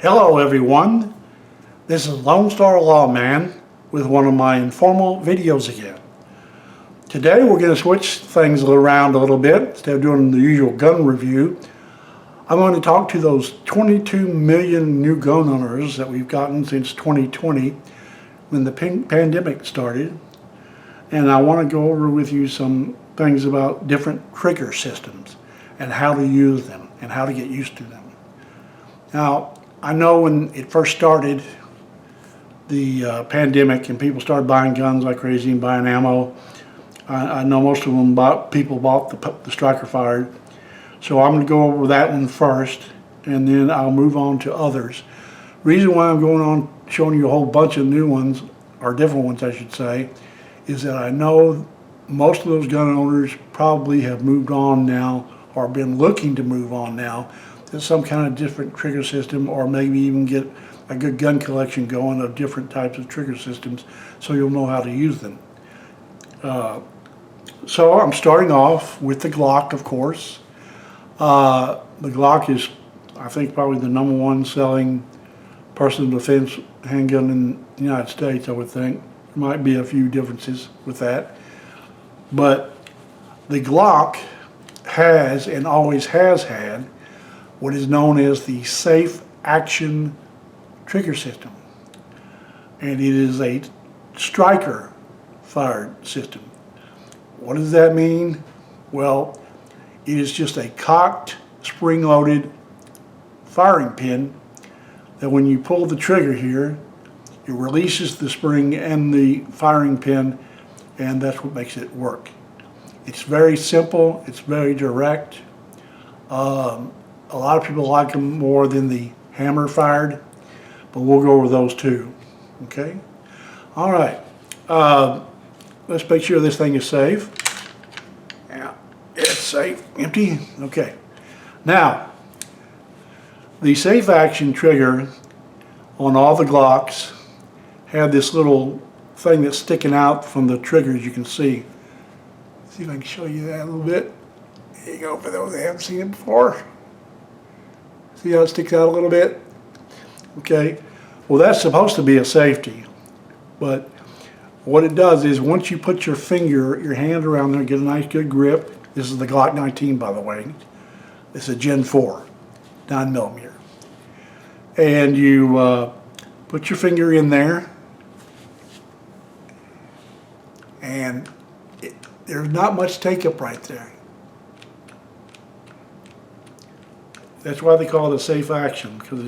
Hello everyone, this is Lone Star Lawman with one of my informal videos again. Today we're going to switch things around a little bit. Instead of doing the usual gun review, I'm going to talk to those 22 million new gun owners that we've gotten since 2020 when the pandemic started. And I want to go over with you some things about different trigger systems and how to use them and how to get used to them. Now, I know when it first started, the pandemic, and people started buying guns like crazy and buying ammo, I know most of them people bought the striker fired. So I'm going to go over that one first, and then I'll move on to others. Reason why I'm going on showing you a whole bunch of new ones, or different ones I should say, is that I know most of those gun owners probably have moved on now, or been looking to move on now, to some kind of different trigger system, or maybe even get a good gun collection going of different types of trigger systems so you'll know how to use them. So I'm starting off with the Glock, of course. The Glock is, I think, probably the #1 selling personal defense handgun in the United States, I would think. There might be a few differences with that. But the Glock has, and always has had, what is known as the safe action trigger system. And it is a striker fired system. What does that mean? Well, it is just a cocked, spring-loaded firing pin that when you pull the trigger here, it releases the spring and the firing pin, and that's what makes it work. It's very simple, it's very direct. A lot of people like them more than the hammer fired, but we'll go over those too. Okay? All right. Let's make sure this thing is safe. Yeah, it's safe. Empty. Okay. Now, the safe action trigger on all the Glocks have this little thing that's sticking out from the triggers. You can see. See if I can show you that a little bit. There you go, for those that haven't seen it before. See how it sticks out a little bit? Okay. Well, that's supposed to be a safety, but what it does is once you put your finger, your hand around there, get a nice good grip. This is the Glock 19, by the way. This is a Gen 4, 9mm. And you put your finger in there, and there's not much take-up right there. That's why they call it a safe action, because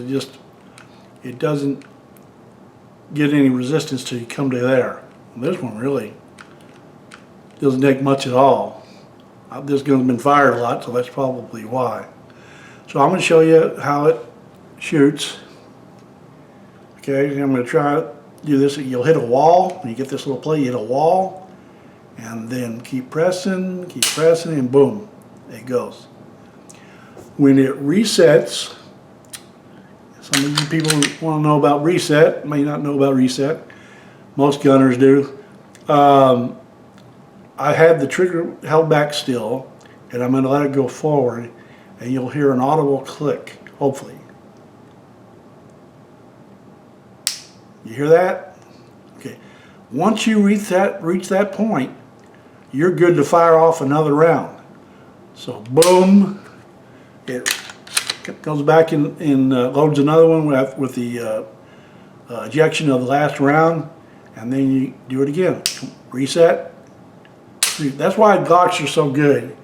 it doesn't get any resistance till you come to there. And this one really doesn't take much at all. This gun's been fired a lot, so that's probably why. So I'm going to show you how it shoots. Okay, I'm going to try to do this. You'll hit a wall. When you get this little plate, you hit a wall, and then keep pressing, and boom, it goes. When it resets, some of you people who want to know about reset may not know about reset. Most gunners do. I had the trigger held back still, and I'm going to let it go forward, and you'll hear an audible click, hopefully. You hear that? Okay. Once you reach that point, you're good to fire off another round. So boom. It goes back and loads another one with the ejection of the last round, and then you do it again. Reset. That's why Glocks are so good.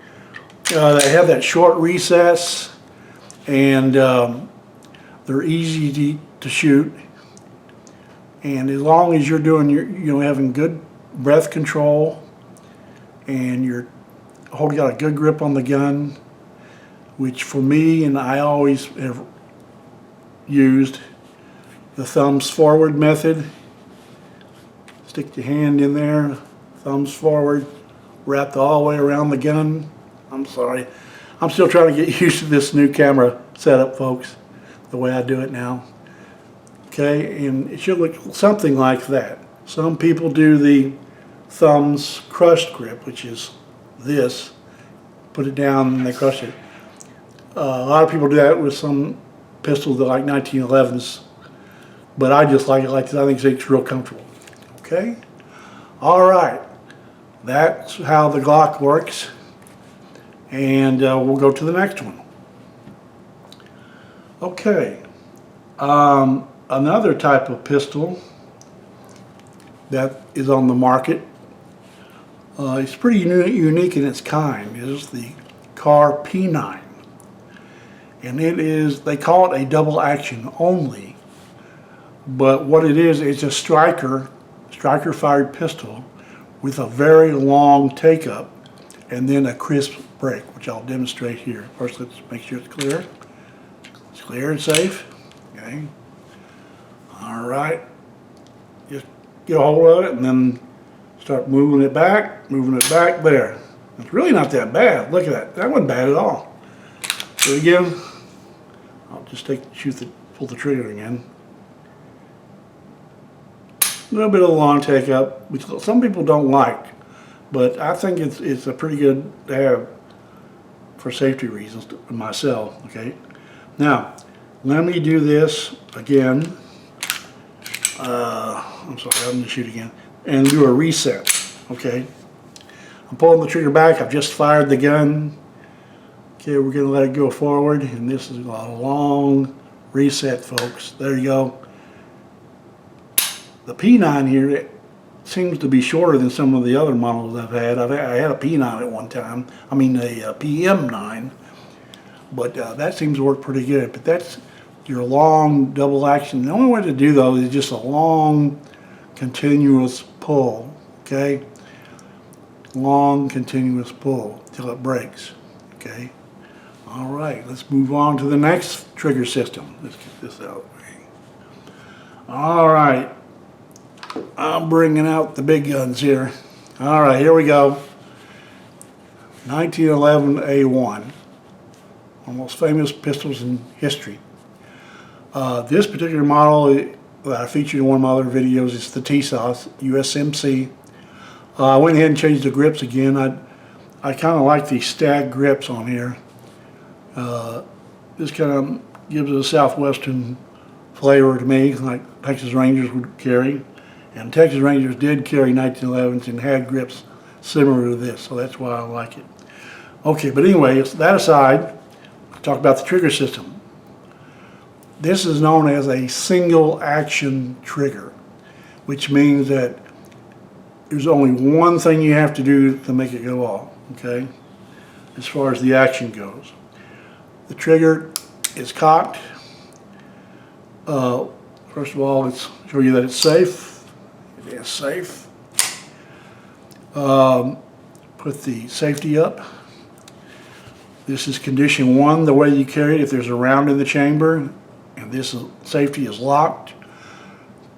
They have that short recess, and they're easy to shoot. And as long as you're doing having good breath control, and you're got a good grip on the gun, which for me, and I always have used the thumbs forward method. Stick your hand in there, thumbs forward, wrapped all the way around the gun. I'm sorry. I'm still trying to get used to this new camera setup, folks, the way I do it now. Okay, and it should look something like that. Some people do the thumbs crushed grip, which is this. Put it down and they crush it. A lot of people do that with some pistols that like 1911s, but I just like it like this. I think it's real comfortable. Okay? All right. That's how the Glock works. And we'll go to the next one. Okay. Another type of pistol that is on the market, it's pretty unique in its kind, is the Car P9. And it is, they call it a double action only, but what it is, it's a striker fired pistol with a very long take up and then a crisp break, which I'll demonstrate here. First, let's make sure it's clear. It's clear and safe. Okay. All right. Just get a hold of it and then start moving it back there. It's really not that bad. Look at that. That wasn't bad at all. Do it again. I'll just pull the trigger again. A little bit of a long take up, which some people don't like, but I think it's a pretty good to have for safety reasons myself. Okay. Now, let me do this again. I'm sorry, I'm going to shoot again and do a reset. Okay. I'm pulling the trigger back. I've just fired the gun. Okay, we're going to let it go forward, and this is a long reset, folks. There you go. The P9 here, it seems to be shorter than some of the other models I've had. I had a P9 at one time. I mean a PM9, but that seems to work pretty good. But that's your long double action. The only way to do those is just a long continuous pull. Okay, long continuous pull till it breaks. Okay. All right, let's move on to the next trigger system. Let's get this out of the way. All right. I'm bringing out the big guns here. All right, here we go. 1911 A1, one of the most famous pistols in history. This particular model that I featured in one of my other videos is the TSOS USMC. I went ahead and changed the grips again. I kind of like these stag grips on here. This kind of gives it a southwestern flavor to me, like Texas Rangers would carry. And Texas Rangers did carry 1911s and had grips similar to this, so that's why I like it. Okay, but anyway, that aside, I'll talk about the trigger system. This is known as a single action trigger, which means that there's only one thing you have to do to make it go off, okay, as far as the action goes. The trigger is cocked. First of all, let's show you that it's safe. It is safe. Put the safety up. This is condition 1, the way you carry it. If there's a round in the chamber and this safety is locked,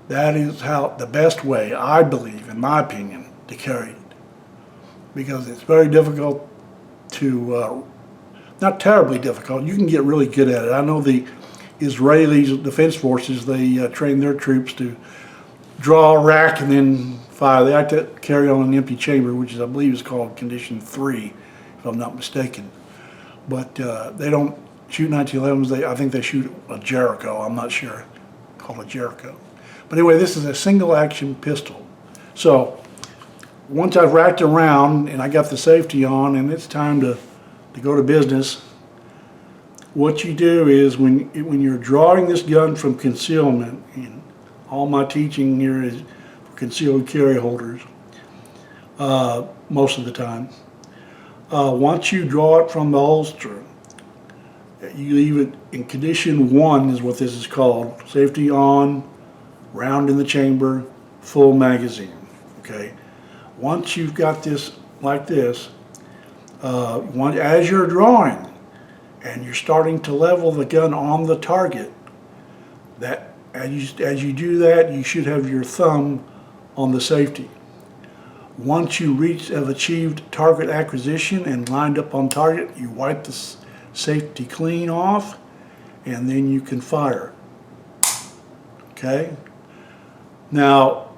that is how the best way, I believe, in my opinion, to carry it. Because it's very difficult to, not terribly difficult, you can get really good at it. I know the Israeli Defense Forces, they train their troops to draw a rack and then fire. They like to carry on an empty chamber, which is, I believe, is called condition 3, if I'm not mistaken. But they don't shoot 1911s. I think they shoot a Jericho. I'm not sure. Called a Jericho. But anyway, this is a single action pistol. So once I've racked around and I got the safety on and it's time to go to business, what you do is when you're drawing this gun from concealment, and all my teaching here is for concealed carry holders most of the time. Once you draw it from the holster, you leave it in condition 1 is what this is called. Safety on, round in the chamber, full magazine. Okay. Once you've got this like this, as you're drawing and you're starting to level the gun on the target, that as you do that, you should have your thumb on the safety. Once you have achieved target acquisition and lined up on target, you wipe the safety clean off, and then you can fire. Okay. Now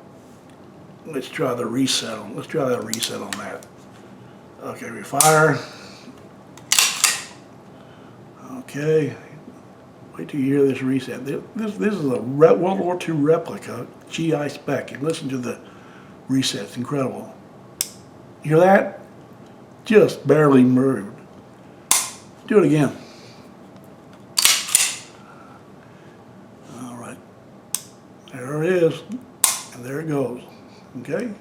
let's try the reset on. Let's try that reset on that. Okay, we fire. Okay. Wait till you hear this reset. This is a World War II replica GI spec, and listen to the reset. It's incredible. You hear that? Just barely moved. Do it again. All right. There it is, and there it goes. Okay.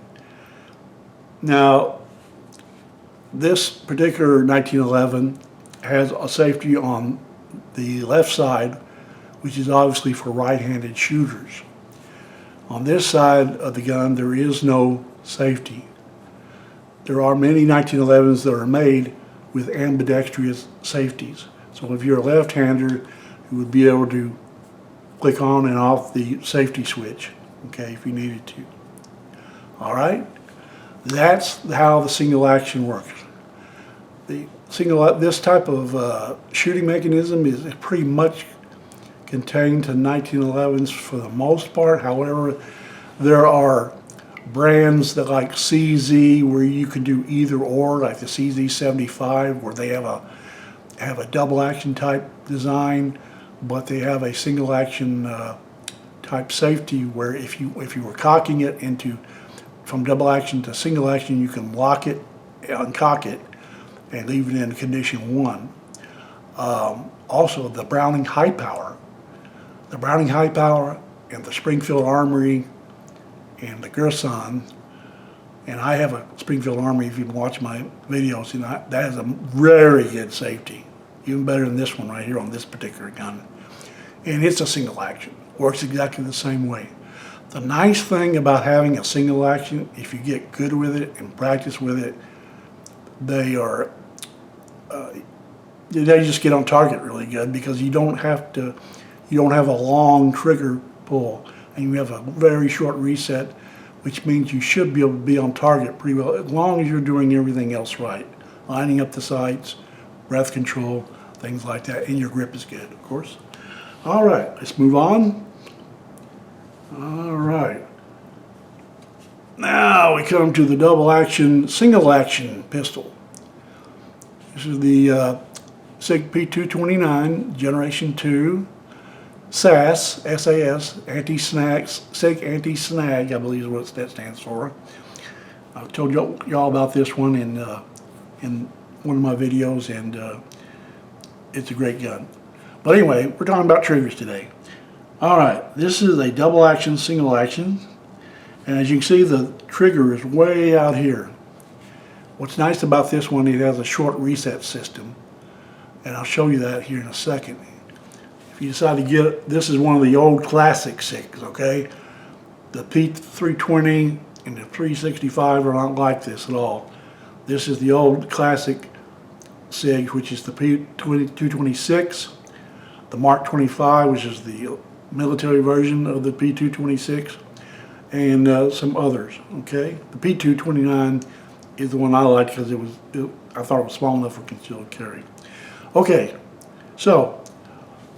Now, this particular 1911 has a safety on the left side, which is obviously for right-handed shooters. On this side of the gun, there is no safety. There are many 1911s that are made with ambidextrous safeties. So if you're a left-hander, you would be able to click on and off the safety switch, okay, if you needed to. All right, that's how the single action works. This type of shooting mechanism is pretty much contained to 1911s for the most part. However, there are brands that like CZ where you can do either or, like the CZ75, where they have a double action type design, but they have a single action type safety where if you were cocking it from double action to single action, you can lock it, uncock it, and leave it in condition 1. Also, the Browning High Power. The Browning High Power and the Springfield Armory and the Gerson, and I have a Springfield Armory if you've watched my videos, and that has a very good safety, even better than this one right here on this particular gun. And it's a single action, works exactly the same way. The nice thing about having a single action, if you get good with it and practice with it, they just get on target really good, because you don't have a long trigger pull, and you have a very short reset, which means you should be able to be on target pretty well, as long as you're doing everything else right. Lining up the sights, breath control, things like that, and your grip is good, of course. All right, let's move on. All right. Now we come to the double action, single action pistol. This is the SIG P229 Generation 2 SAS, SAS, anti-snag, SIG anti-snag, I believe is what that stands for. I've told y'all about this one in one of my videos, and it's a great gun. But anyway, we're talking about triggers today. All right, this is a double action, single action, and as you can see, the trigger is way out here. What's nice about this one, it has a short reset system, and I'll show you that here in a second. If you decide to get it, this is one of the old classic SIGs, okay? The P320 and the 365 are not like this at all. This is the old classic SIG, which is the P226, the Mark 25, which is the military version of the P226, and some others, okay? The P229 is the one I like because I thought it was small enough for concealed carry. Okay, so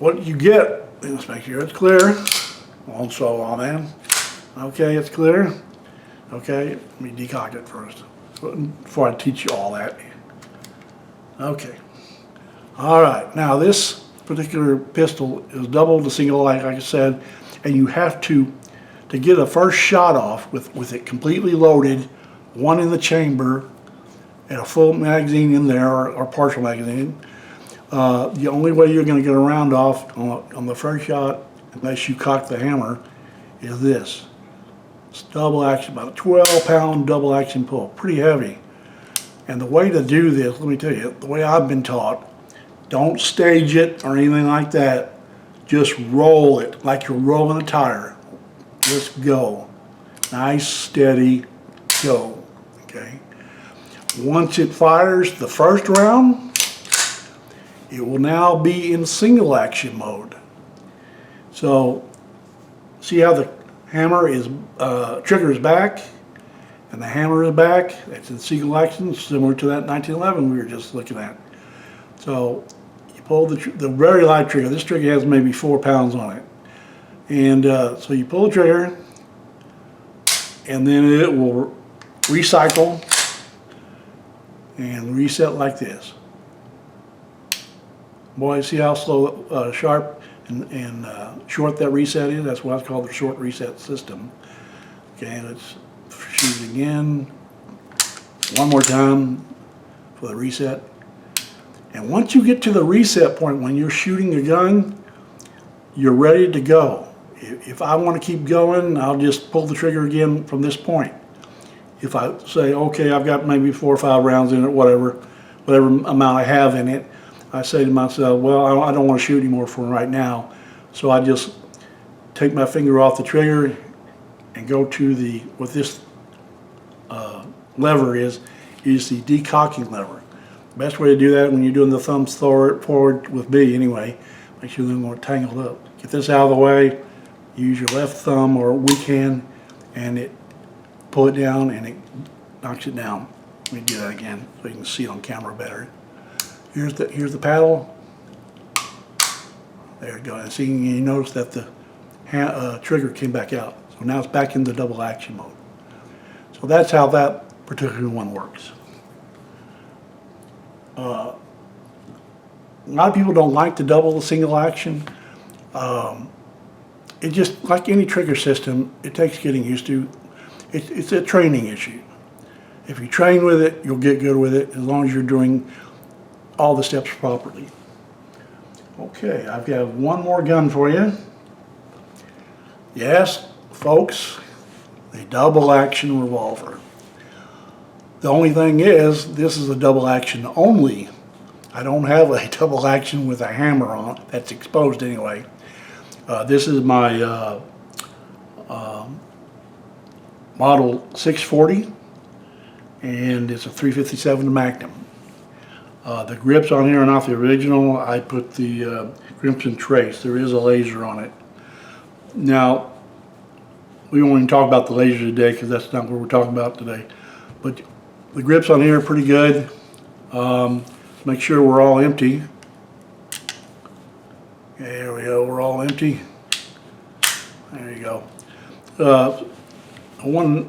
what you get, let's make sure it's clear. Also on in. Okay, it's clear. Okay, let me decock it first before I teach you all that. Okay. All right, now this particular pistol is double to single, like I said, and you have to get a first shot off with it completely loaded, one in the chamber, and a full magazine in there, or partial magazine. The only way you're going to get a round off on the first shot, unless you cock the hammer, is this. It's double action, about a 12-pound double action pull, pretty heavy. And the way to do this, let me tell you, the way I've been taught, don't stage it or anything like that. Just roll it like you're rolling a tire. Just go. Nice, steady, go. Okay. Once it fires the first round, it will now be in single action mode. So, see how the hammer is, trigger is back, and the hammer is back. It's in single action, similar to that 1911 we were just looking at. So, you pull the very light trigger. This trigger has maybe 4 pounds on it. And so you pull the trigger, and then it will recycle and reset like this. Boy, see how slow, sharp and short that reset is. That's why it's called the short reset system. Okay, let's shoot it again. One more time for the reset. And once you get to the reset point, when you're shooting a gun, you're ready to go. If I want to keep going, I'll just pull the trigger again from this point. If I say, okay, I've got maybe 4 or 5 rounds in it, whatever amount I have in it, I say to myself, well, I don't want to shoot anymore for right now. So I just take my finger off the trigger and go to what this lever is the decocking lever. The best way to do that when you're doing the thumbs forward with me anyway, make sure they're not tangled up. Get this out of the way, use your left thumb or weak hand, and pull it down and it knocks it down. Let me do that again so you can see it on camera better. Here's the paddle. There you go. And see, you notice that the trigger came back out. So now it's back in the double action mode. So that's how that particular one works. A lot of people don't like to double the single action. It just, like any trigger system, it takes getting used to. It's a training issue. If you train with it, you'll get good with it as long as you're doing all the steps properly. Okay, I've got one more gun for you. Yes, folks, a double action revolver. The only thing is, this is a double action only. I don't have a double action with a hammer on it, that's exposed anyway. This is my model 640, and it's a 357 Magnum. The grips on here are not the original. I put the Crimson Trace. There is a laser on it. Now, we won't even talk about the laser today because that's not what we're talking about today. But the grips on here are pretty good. Make sure we're all empty. There we go, we're all empty. There you go. One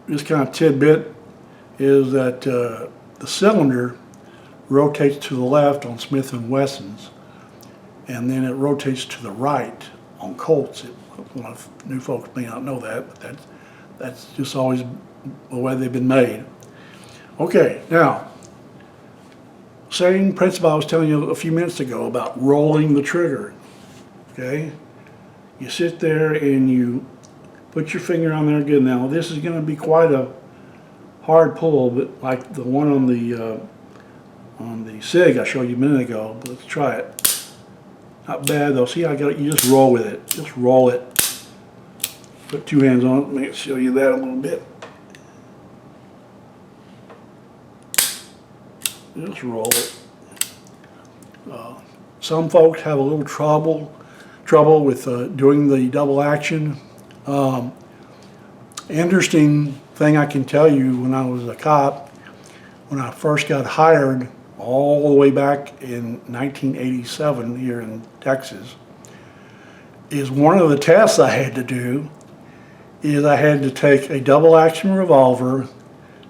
just kind of tidbit is that the cylinder rotates to the left on Smith & Wessons, and then it rotates to the right on Colts. A lot of new folks may not know that, but that's just always the way they've been made. Okay, now, same principle I was telling you a few minutes ago about rolling the trigger, okay? You sit there and you put your finger on there good. Now, this is going to be quite a hard pull, but like the one on the SIG I showed you a minute ago. But let's try it. Not bad though. See, you just roll with it. Just roll it. Put 2 hands on it. Let me show you that a little bit. Just roll it. Some folks have a little trouble with doing the double action. Interesting thing I can tell you, when I was a cop, when I first got hired all the way back in 1987 here in Texas, is one of the tests I had to do is I had to take a double action revolver,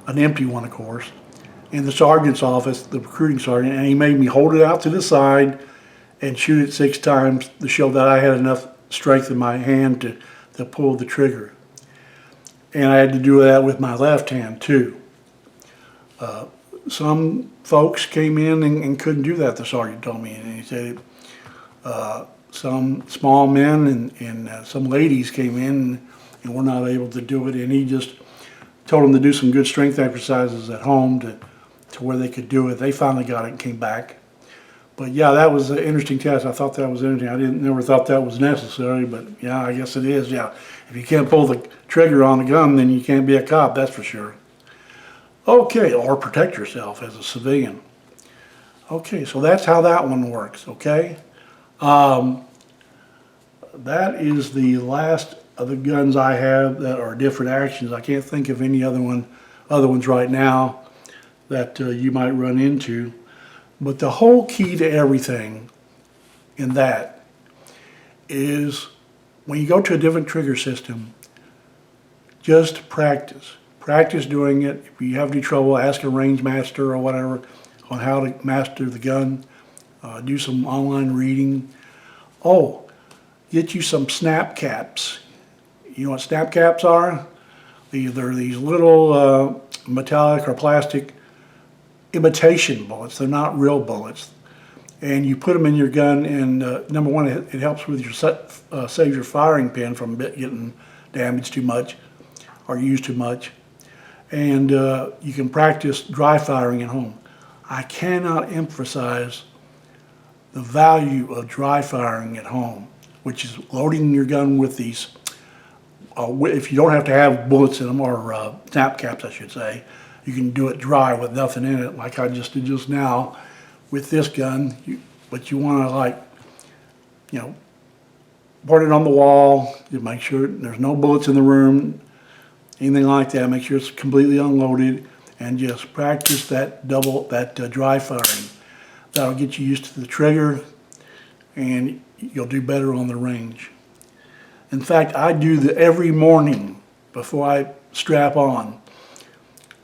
an empty one of course, in the sergeant's office, the recruiting sergeant, and he made me hold it out to the side and shoot it 6 times to show that I had enough strength in my hand to pull the trigger. And I had to do that with my left hand too. Some folks came in and couldn't do that, the sergeant told me, and he said some small men and some ladies came in and were not able to do it, and he just told them to do some good strength exercises at home to where they could do it. They finally got it and came back. But yeah, that was an interesting test. I thought that was interesting. I never thought that was necessary, but yeah, I guess it is. Yeah, if you can't pull the trigger on the gun, then you can't be a cop, that's for sure. Okay, or protect yourself as a civilian. Okay, so that's how that one works, okay? That is the last of the guns I have that are different actions. I can't think of any other ones right now that you might run into. But the whole key to everything in that is when you go to a different trigger system, just practice. Practice doing it. If you have any trouble, ask a range master or whatever on how to master the gun. Do some online reading. Oh, get you some snap caps. You know what snap caps are? They're these little metallic or plastic imitation bullets. They're not real bullets. And you put them in your gun, and number one, it helps with your save your firing pin from getting damaged too much or used too much. And you can practice dry firing at home. I cannot emphasize the value of dry firing at home, which is loading your gun with these, if you don't have to have bullets in them, or snap caps I should say, you can do it dry with nothing in it, like I just did just now with this gun. But you want to, like, you know, put it on the wall, you make sure there's no bullets in the room, anything like that, make sure it's completely unloaded, and just practice that dry firing. That'll get you used to the trigger, and you'll do better on the range. In fact, I do that every morning before I strap on.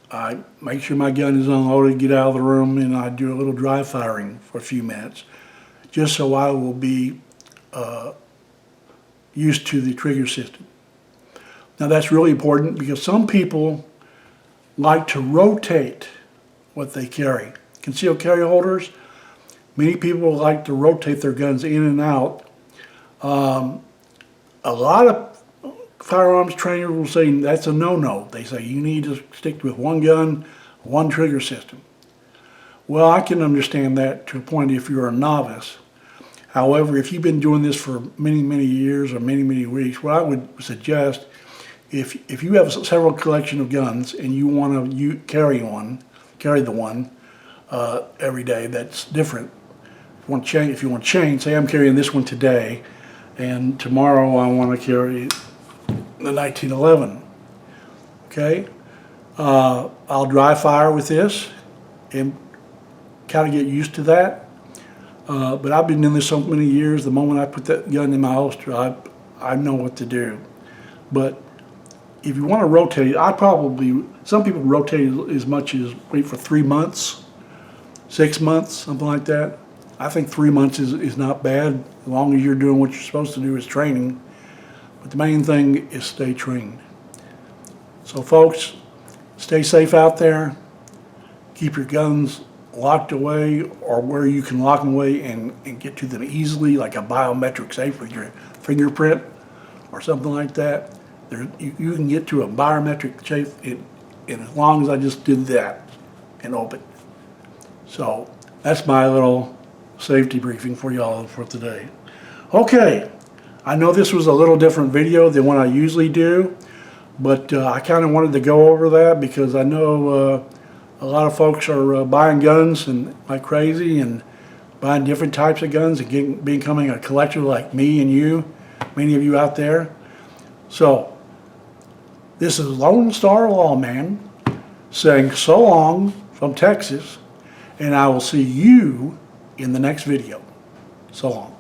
I make sure my gun is unloaded, get out of the room, and I do a little dry firing for a few minutes, just so I will be used to the trigger system. Now that's really important because some people like to rotate what they carry. Concealed carry holders, many people like to rotate their guns in and out. A lot of firearms trainers will say that's a no-no. They say you need to stick with one gun, one trigger system. Well, I can understand that to a point if you're a novice. However, if you've been doing this for many, many years or many, many weeks, what I would suggest, if you have several collection of guns and you want to carry the one every day that's different. If you want to change, say I'm carrying this one today, and tomorrow I want to carry the 1911. Okay, I'll dry fire with this and kind of get used to that. But I've been in this so many years. The moment I put that gun in my holster, I know what to do. But if you want to rotate, some people rotate as much as wait for 3 months, 6 months, something like that. I think 3 months is not bad, as long as you're doing what you're supposed to do as training. But the main thing is stay trained. So folks, stay safe out there. Keep your guns locked away, or where you can lock them away and get to them easily, like a biometric safe with your fingerprint or something like that. You can get to a biometric safe in as long as I just did that and open. So that's my little safety briefing for y'all for today. Okay, I know this was a little different video than what I usually do, but I kind of wanted to go over that because I know a lot of folks are buying guns and like crazy, and buying different types of guns and becoming a collector like me and you, many of you out there. So this is Lone Star Lawman saying so long from Texas, and I will see you in the next video. So long.